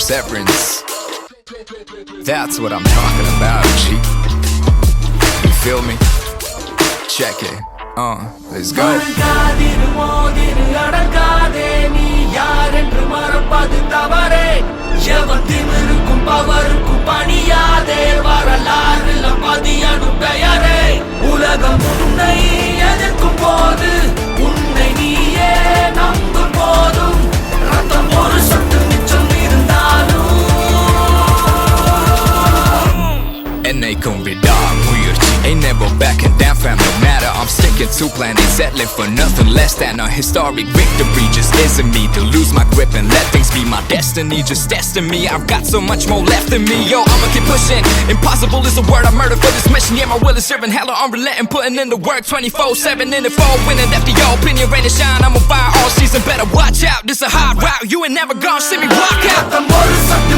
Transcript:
severance. That's what I'm talking about, G. You feel me? Check it. Let's go. உலகம் உன்னை எதிர்க்கும் போது உன்னை நீயே நம்பும் போதும் ரத்தம் ஒரு சொட்டு மிச்சம் இருந்தாலும் என்னைக்கும் விடாமுயற்சி. Ain't never backing down fam, no matter I'm sticking to plan. Ain't settling for nothing less than a historic victory. Just isn't me to lose my grip and let things be my destiny. Just testing me, I've got so much more left in me. Yo, I'ma keep pushing. Impossible is a word I murder for this mission. Yeah, my will is serving hella unrelenting, putting in the work 24/7 in the fall, winning after your opinion, rain and shine. I'm on fire all season, better watch out. This a hard route, you ain't never gonna see me walk out. ரத்தம் ஒரு சொட்டு